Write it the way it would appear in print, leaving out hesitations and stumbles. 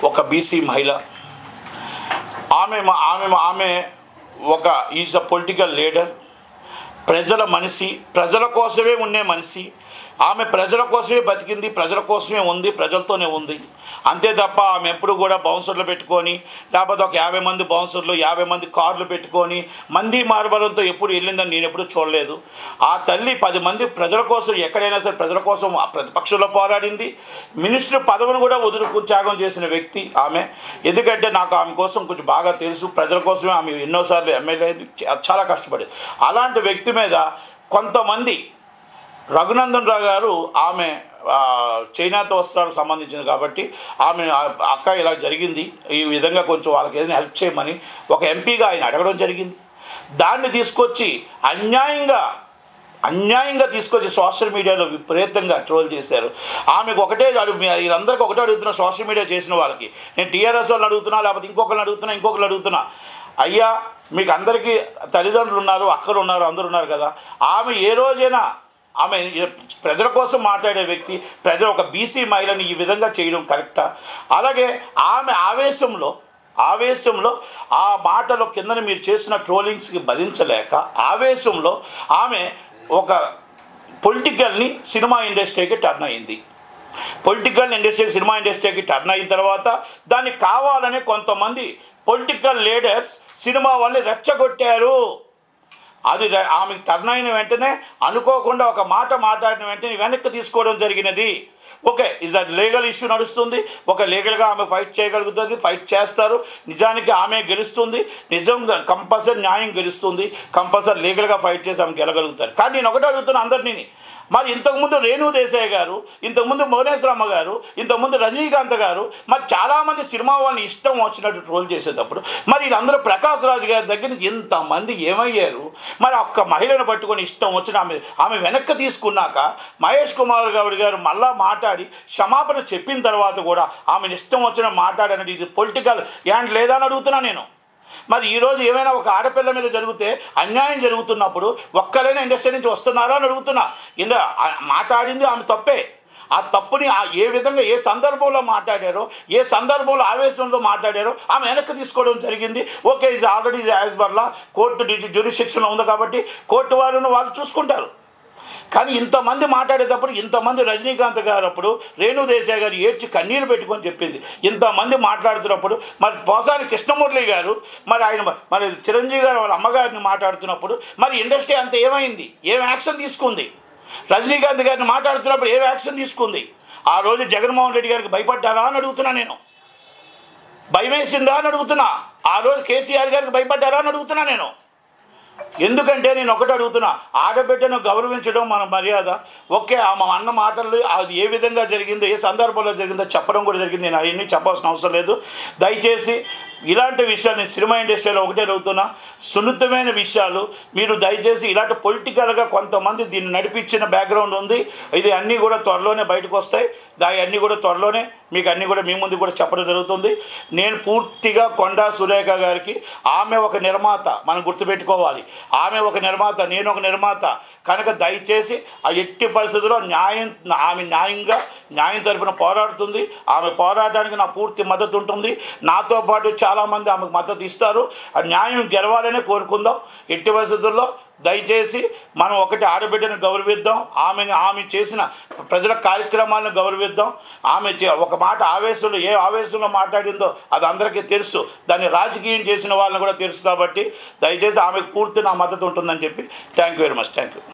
ఒక బీసీ మహిళ, ఆమె ఒక ఈజ్ అ పొలిటికల్ లీడర్, ప్రజల మనిషి, ప్రజల కోసమే ఉండే మనిషి. ఆమె ప్రజల కోసమే బతికింది, ప్రజల కోసమే ఉంది, ప్రజలతోనే ఉంది. అంతే తప్ప ఆమె ఎప్పుడు కూడా బౌన్సర్లు పెట్టుకొని, లేకపోతే ఒక 50 మంది బౌన్సర్లు, 50 మంది కార్లు పెట్టుకొని మంది మార్బలంతో ఎప్పుడు వెళ్ళిందని నేను ఎప్పుడు చూడలేదు. ఆ తల్లి 10 మంది ప్రజల కోసం, ఎక్కడైనా సరే ప్రజల కోసం ప్రతిపక్షంలో పోరాడింది. మినిస్టర్ పదవిని కూడా త్యాగం చేసిన వ్యక్తి ఆమె. ఎందుకంటే నాకు ఆమె కోసం కొంచెం బాగా తెలుసు. ప్రజల కోసమే ఆమె ఎన్నోసార్లు ఎమ్మెల్యే చాలా కష్టపడేది. అలాంటి వ్యక్తి మీద కొంతమంది, రఘునందన్ రావు గారు ఆమె చైనాతో వస్త్రాలకు సంబంధించింది కాబట్టి ఆమె అక్క ఇలా జరిగింది, ఈ విధంగా కొంచెం వాళ్ళకి ఏదైనా హెల్ప్ చేయమని ఒక ఎంపీగా ఆయన అడగడం జరిగింది. దాన్ని తీసుకొచ్చి అన్యాయంగా తీసుకొచ్చి సోషల్ మీడియాలో విపరీతంగా ట్రోల్ చేశారు. ఆమెకు వీళ్ళందరికీ ఒకటే అడుగుతున్నా, సోషల్ మీడియా చేసిన వాళ్ళకి. నేను టీఆర్ఎస్ వాళ్ళని అడుగుతున్నా, లేకపోతే ఇంకొకరిని అడుగుతున్నా. అయ్యా, మీకు అందరికీ తల్లిదండ్రులు ఉన్నారు, అక్కలు ఉన్నారు, అందరు ఉన్నారు కదా. ఆమె ఏ రోజైనా ఆమె ప్రజల కోసం మాట్లాడే వ్యక్తి, ఒక బీసీ మహిళని ఈ విధంగా చేయడం కరెక్టా? అలాగే ఆమె ఆవేశంలో ఆ మాటలో కిందన మీరు చేసిన ట్రోలింగ్స్కి భరించలేక ఆవేశంలో ఆమె ఒక పొలిటికల్ని సినిమా ఇండస్ట్రీకి టర్న్ అయింది. సినిమా ఇండస్ట్రీకి టర్న్ అయిన తర్వాత దాన్ని కావాలనే కొంతమంది పొలిటికల్ లీడర్స్ సినిమా వాళ్ళని రెచ్చగొట్టారు. అది ఆమెకు టర్న్ అయిన వెంటనే అనుకోకుండా ఒక మాట మాట్లాడిన వెంటనే వెనక్కి తీసుకోవడం జరిగినది. Okay, is a legal issue నడుస్తుంది. ఒక లీగల్గా ఆమె ఫైట్ చేయగలుగుతుంది, ఫైట్ చేస్తారు. నిజానికి ఆమె గెలుస్తుంది, కంపల్సరీ న్యాయం గెలుస్తుంది, కంపల్సరీ లీగల్గా ఫైట్ చేసి ఆమె గెలగలుగుతారు. కానీ నేను ఒకటే అడుగుతున్నా అందరినీ, మరి ఇంతకుముందు రేణు దేశాయ్ గారు, ఇంతకుముందు భువనేశ్వరమ్మ గారు, ఇంతకుముందు రజనీకాంత్ గారు, మరి చాలామంది సినిమా వాళ్ళని ఇష్టం వచ్చినట్టు ట్రోల్ చేసేటప్పుడు మరి వీళ్ళందరూ ప్రకాష్ రాజ్ గారి దగ్గర నుంచి ఇంతమంది ఏమయ్యారు? మరి ఒక్క మహిళను పట్టుకొని ఇష్టం వచ్చిన ఆమె వెనక్కి తీసుకున్నాక మహేష్ కుమార్ గౌడ్ గారు మళ్ళా మాట్లాడి క్షమాపణ చెప్పిన తర్వాత కూడా ఆమెను ఇష్టం వచ్చిన మాట్లాడనేది ఇది పొలిటికల్ యాండ్ లేదా అని అడుగుతున్నా నేను. మరి ఈరోజు ఏమైనా ఒక ఆడపిల్ల మీద జరిగితే, అన్యాయం జరుగుతున్నప్పుడు ఒక్కరైనా ఇండస్ట్రీ నుంచి వస్తున్నారా అని అడుగుతున్నా. మాట్లాడింది ఆమె తప్పే. ఆ తప్పుని ఏ విధంగా ఏ సందర్భంలో మాట్లాడారో, ఏ సందర్భంలో ఆవేశంలో మాట్లాడారో ఆమె వెనక్కి తీసుకోవడం జరిగింది. ఓకే, ఇది already as per law court జ్యుడిషిక్షన్లో ఉంది కాబట్టి కోర్టు వాళ్ళు చూసుకుంటారు. కానీ ఇంతమంది మాట్లాడేటప్పుడు, ఇంతమంది రజనీకాంత్ గారు అప్పుడు రేణు దేశాయ్ గారు ఏడ్చి కన్నీరు పెట్టుకొని చెప్పింది. ఇంతమంది మాట్లాడుతున్నప్పుడు మరి పోసాని కృష్ణమురళి గారు, మరి చిరంజీవి గారు వాళ్ళ అమ్మగారిని మాట్లాడుతున్నప్పుడు మరి ఇండస్ట్రీ అంత ఏమైంది? ఏం యాక్షన్ తీసుకుంది? రజనీకాంత్ గారిని మాట్లాడుతున్నప్పుడు ఏం యాక్షన్ తీసుకుంది? ఆ రోజు జగన్మోహన్ రెడ్డి గారికి భయపడ్డారా అని అడుగుతున్నా నేను. భయమేసిందా అని అడుగుతున్నా. ఆ రోజు కేసీఆర్ గారికి భయపడ్డారా అని అడుగుతున్నా నేను. ఎందుకంటే నేను ఒకటి అడుగుతున్నా, ఆడబిడ్డను గౌరవించడం మన మర్యాద. ఓకే, ఆమె అన్న మాటలు అది ఏ విధంగా జరిగిందో, ఏ సందర్భంలో జరిగిందో చెప్పడం కూడా జరిగింది. నేను అవన్నీ చెప్పాల్సిన అవసరం లేదు. దయచేసి ఇలాంటి విషయాలు నేను సినిమా ఇండస్ట్రీలో ఒకటే అడుగుతున్నా, సున్నితమైన విషయాలు మీరు దయచేసి ఇలాంటి పొలిటికల్గా కొంతమంది దీన్ని నడిపించిన బ్యాక్గ్రౌండ్ ఉంది. ఇది అన్నీ కూడా త్వరలోనే బయటకు వస్తాయి. అన్నీ కూడా త్వరలోనే మీకు అన్నీ కూడా మీ ముందు కూడా చెప్పడం జరుగుతుంది. నేను పూర్తిగా కొండా సురేఖ గారికి, ఆమె ఒక నిర్మాత, మనం గుర్తుపెట్టుకోవాలి. ఆమె ఒక నిర్మాత, నేను ఒక నిర్మాత కనుక దయచేసి ఆ ఎట్టి పరిస్థితుల్లో ఆమె న్యాయం తరపున పోరాడుతుంది. ఆమె పోరాటానికి నా పూర్తి మద్దతు ఉంటుంది. నాతో పాటు చాలామంది ఆమెకు మద్దతు ఇస్తారు. ఆ న్యాయం గెలవాలనే కోరుకుందాం. ఎట్టి పరిస్థితుల్లో దయచేసి మనం ఒకటి ఆడబిడ్డను గౌరవిద్దాం. ఆమె చేసిన ప్రజల కార్యక్రమాలను గౌరవిద్దాం. ఆమె ఒక మాట ఏ ఆవేశంలో మాట్లాడిందో అది అందరికీ తెలుసు. దాన్ని రాజకీయం చేసిన వాళ్ళని కూడా తెలుసు. కాబట్టి దయచేసి ఆమెకు పూర్తి నా మద్దతు ఉంటుందని చెప్పి thank you very much. Thank you.